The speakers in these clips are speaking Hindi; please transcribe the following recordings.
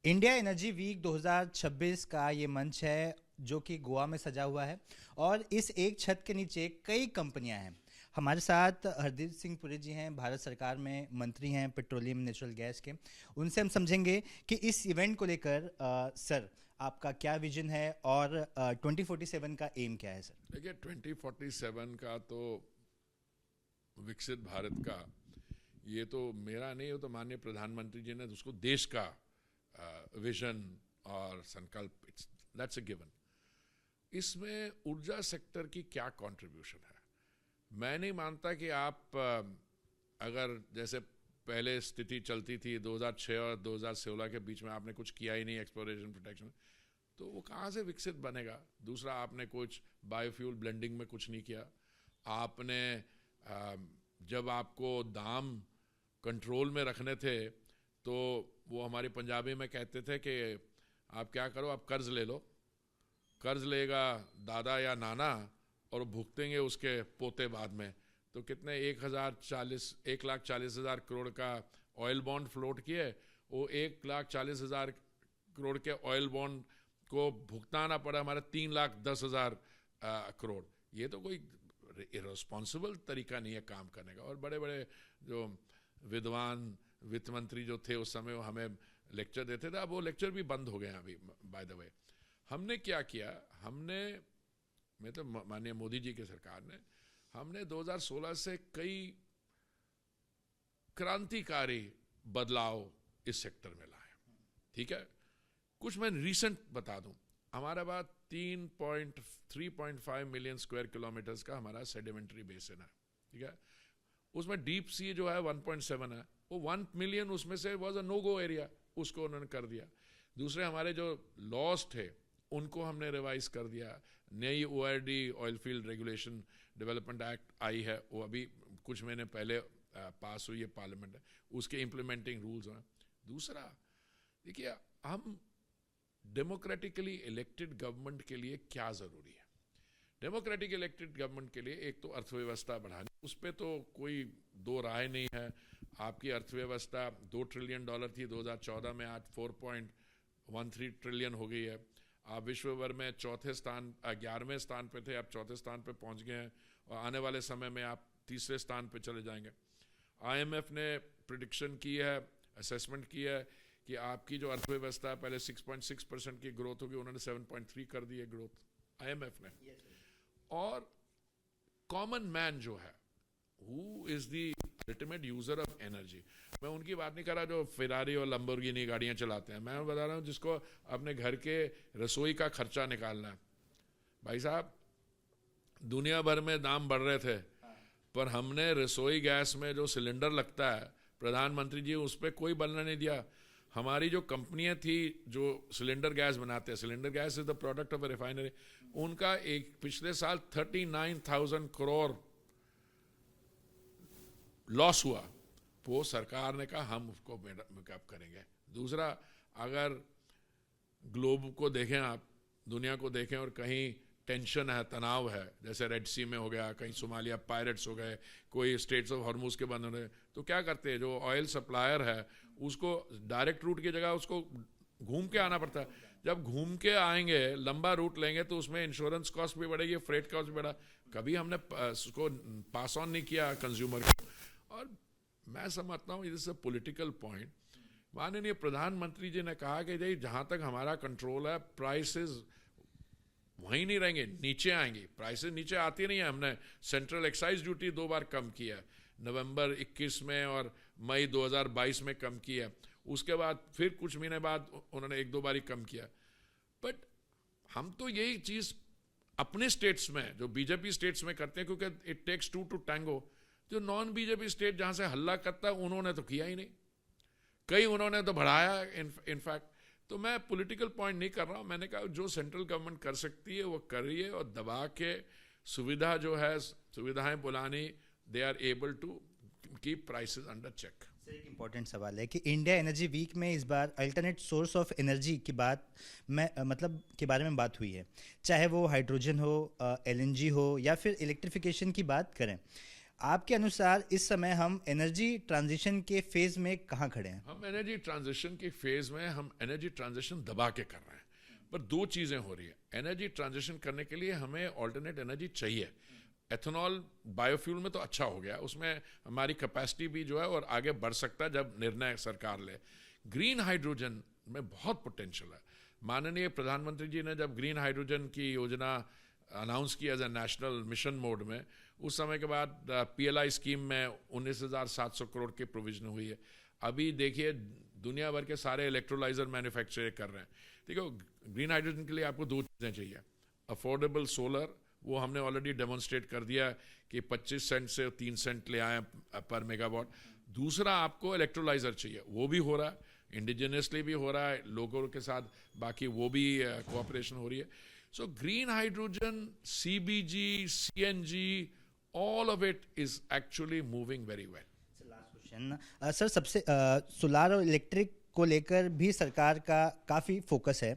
इंडिया एनर्जी वीक 2026 का ये मंच है जो कि गोवा में सजा हुआ है और इस एक छत के नीचे कई कंपनियां हैं। हमारे साथ हरदीप सिंह पुरी जी हैं, भारत सरकार में मंत्री हैं पेट्रोलियम नेचुरल गैस के। उनसे हम समझेंगे कि इस इवेंट को लेकर सर आपका क्या विजन है और 2047 का एम क्या है सर। देखिए 2047 का तो विकसित भारत का ये तो मेरा नहीं, वो तो माननीय प्रधानमंत्री जी ने उसको देश का विजन और संकल्प, दैट्स अ गिवन। इसमें ऊर्जा सेक्टर की क्या कंट्रीब्यूशन है, मैं नहीं मानता कि आप अगर जैसे पहले स्थिति चलती थी 2006 और 2016 के बीच में आपने कुछ किया ही नहीं एक्सप्लोरेशन प्रोटेक्शन, तो वो कहाँ से विकसित बनेगा। दूसरा, आपने कुछ बायोफ्यूल ब्लेंडिंग में कुछ नहीं किया। आपने जब आपको दाम कंट्रोल में रखने थे तो वो हमारे पंजाबी में कहते थे कि आप क्या करो, आप कर्ज ले लो, कर्ज लेगा दादा या नाना और भुगतेंगे उसके पोते बाद में। तो कितने 1,40,000 करोड़ का ऑयल बॉन्ड फ्लोट किए, वो 1,40,000 करोड़ के ऑयल बॉन्ड को भुगताना पड़ा हमारे 3,10,000 करोड़। ये तो कोई इररिस्पॉन्सिबल तरीका नहीं है काम करने का। और बड़े बड़े जो विद्वान वित्त मंत्री जो थे उस समय वो हमें लेक्चर देते थे, अब वो लेक्चर भी बंद हो गए हैं अभी। बाय द वे, हमने क्या किया, मैं तो माननीय मोदी जी की सरकार ने, हमने 2016 से कई क्रांतिकारी बदलाव इस सेक्टर में लाए। ठीक है, कुछ मैं रीसेंट बता दूं। हमारे पास 3.5 मिलियन स्क्वायर किलोमीटर्स का हमारा सेडिमेंट्री बेसिन है। ठीक है, उसमें डीप सी जो है 1.7 है, वो 1 मिलियन उसमें से was a no go area, उसको उन्होंने कर दिया। दूसरे हमारे जो लॉस थे उनको हमने रिवाइज कर दिया। नई ORD oil field regulation development act आई है, वो अभी कुछ महीने पहले पास हुई है पार्लियामेंट में, उसके इम्प्लीमेंटिंग रूल्स हैं। दूसरा देखिए, हम डेमोक्रेटिकली इलेक्टेड गवर्नमेंट के लिए क्या ज़रूरी है। डेमोक्रेटिक इलेक्टेड गवर्नमेंट के लिए एक तो अर्थव्यवस्था बढ़ानी, उस पर तो कोई दो राय नहीं है। आपकी अर्थव्यवस्था $2 ट्रिलियन थी 2014 में, आज 4.13 ट्रिलियन हो गई है। आप विश्व भर में 11वें स्थान पे थे, आप 4थे स्थान पे पहुंच गए हैं और आने वाले समय में आप 3रे स्थान पे चले जाएंगे। IMF ने प्रिडिक्शन की है, असेसमेंट की है कि आपकी जो अर्थव्यवस्था है पहले 6.6% की ग्रोथ होगी, उन्होंने 7.3 कर दी है ग्रोथ IMF ने। और कॉमन मैन जो है, who is the ultimate user of energy, मैं उनकी बात नहीं कर रहा जो फेरारी और लंबोर्गिनी गाड़ियां चलाते हैं, मैं बता रहा हूं जिसको अपने घर के रसोई का खर्चा निकालना है। भाई साहब, दुनिया भर में दाम बढ़ रहे थे, पर हमने रसोई गैस में जो सिलेंडर लगता है, प्रधानमंत्री जी उस पर कोई बल नहीं दिया। हमारी जो कंपनियां थी जो सिलेंडर गैस बनाते हैं, cylinder gas is the product of A refinery, उनका एक पिछले साल 39,000 करोड़ लॉस हुआ। वो सरकार ने कहा हम उसको मेकअप करेंगे। दूसरा, अगर ग्लोब को देखें, आप दुनिया को देखें और कहीं टेंशन है, तनाव है, जैसे रेड सी में हो गया, कहीं सोमालिया पायरेट्स हो गए, कोई स्टेट्स ऑफ हॉर्मुज के बंद हो रहे, तो क्या करते हैं, जो ऑयल सप्लायर है उसको डायरेक्ट रूट की जगह उसको घूम के आना पड़ता है। जब घूम के आएंगे, लंबा रूट लेंगे, तो उसमें इंश्योरेंस कॉस्ट भी बढ़ेगी, फ्रेट कॉस्ट भी बढ़ा। कभी हमने उसको पास ऑन नहीं किया कंज्यूमर को। और मैं समझता हूँ it is a political point. माननीय प्रधानमंत्री जी ने कहा कि जी जहाँ तक हमारा कंट्रोल है, प्राइसेस वहीं नहीं रहेंगे, नीचे आएंगी। प्राइसेस नीचे आती नहीं है। हमने सेंट्रल एक्साइज ड्यूटी 2 बार कम किया, नवंबर 21 में और मई 2022 में कम किया। उसके बाद फिर कुछ महीने बाद उन्होंने 1-2 बार ही कम किया। बट हम तो यही चीज़ अपने स्टेट्स में, जो बीजेपी स्टेट्स में करते हैं, क्योंकि इट टेक्स 2 टू टैंगो। जो नॉन बीजेपी स्टेट जहाँ से हल्ला करता है, उन्होंने तो किया ही नहीं, कई उन्होंने तो बढ़ाया इनफैक्ट। तो मैं पॉलिटिकल पॉइंट नहीं कर रहा हूँ, मैंने कहा जो सेंट्रल गवर्नमेंट कर सकती है वो कर रही है, और दबा के सुविधा जो है, सुविधाएं बुलानी, they are able to keep prices under check. Sir, एक इम्पॉर्टेंट सवाल है कि इंडिया एनर्जी वीक में इस बार अल्टरनेट सोर्स ऑफ एनर्जी की बात मतलब के बारे में बात हुई है, चाहे वो हाइड्रोजन हो, LNG हो या फिर इलेक्ट्रिफिकेशन की बात करें। आपके अनुसार इस समय हम एनर्जी ट्रांजिशन के फेज में कहाँ खड़े हैं? हम एनर्जी ट्रांजिशन के फेज में हम एनर्जी ट्रांजिशन दबा के कर रहे हैं, पर दो चीज़ें हो रही है। एनर्जी ट्रांजिशन करने के लिए हमें ऑल्टरनेट एनर्जी चाहिए। एथेनॉल बायोफ्यूल में तो अच्छा हो गया, उसमें हमारी कैपेसिटी भी जो है और आगे बढ़ सकता है जब निर्णय सरकार ले। ग्रीन हाइड्रोजन में बहुत पोटेंशियल है। माननीय प्रधानमंत्री जी ने जब ग्रीन हाइड्रोजन की योजना अनाउंस किया as a national mission mode में, उस समय के बाद PLI स्कीम में 19,700 करोड़ की प्रोविजन हुई है। अभी देखिए दुनिया भर के सारे इलेक्ट्रोलाइजर मैन्युफैक्चर कर रहे हैं। देखो, ग्रीन हाइड्रोजन के लिए आपको दो चीज़ें चाहिए। अफोर्डेबल सोलर, वो हमने ऑलरेडी डेमोन्स्ट्रेट कर दिया कि 25 सेंट से 3 सेंट ले आए पर मेगावाट। दूसरा, आपको इलेक्ट्रोलाइजर चाहिए, वो भी हो रहा है, इंडिजिनियसली भी हो रहा है, लोगों के साथ बाकी वो भी कोऑपरेशन हो रही है। So green hydrogen, CBG, CNG, all of it is actually moving very well. Sir, सबसे सोलार और इलेक्ट्रिक को लेकर भी सरकार का काफ़ी फोकस है।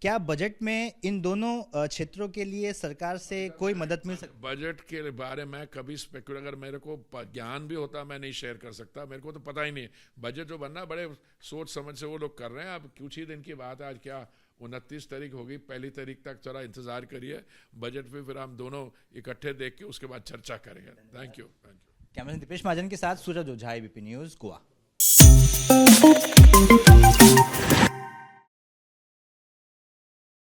क्या बजट में इन दोनों क्षेत्रों के लिए सरकार से कोई मदद मिल सकती? बजट के बारे में कभी स्पेकुलेट, अगर मेरे को ज्ञान भी होता मैं नहीं शेयर कर सकता, मेरे को तो पता ही नहीं है। बजट जो बनना बड़े सोच समझ से वो लोग कर रहे हैं। अब कुछ ही दिन की बात है, आज क्या 29 तारीख होगी, 1 तारीख तक थोड़ा इंतजार करिए। बजट पे फिर हम दोनों इकट्ठे देख के उसके बाद चर्चा करेंगे। Thank you. कैमरा दीपेश महाजन के साथ सूरज ओझा, ABP न्यूज़, गोवा।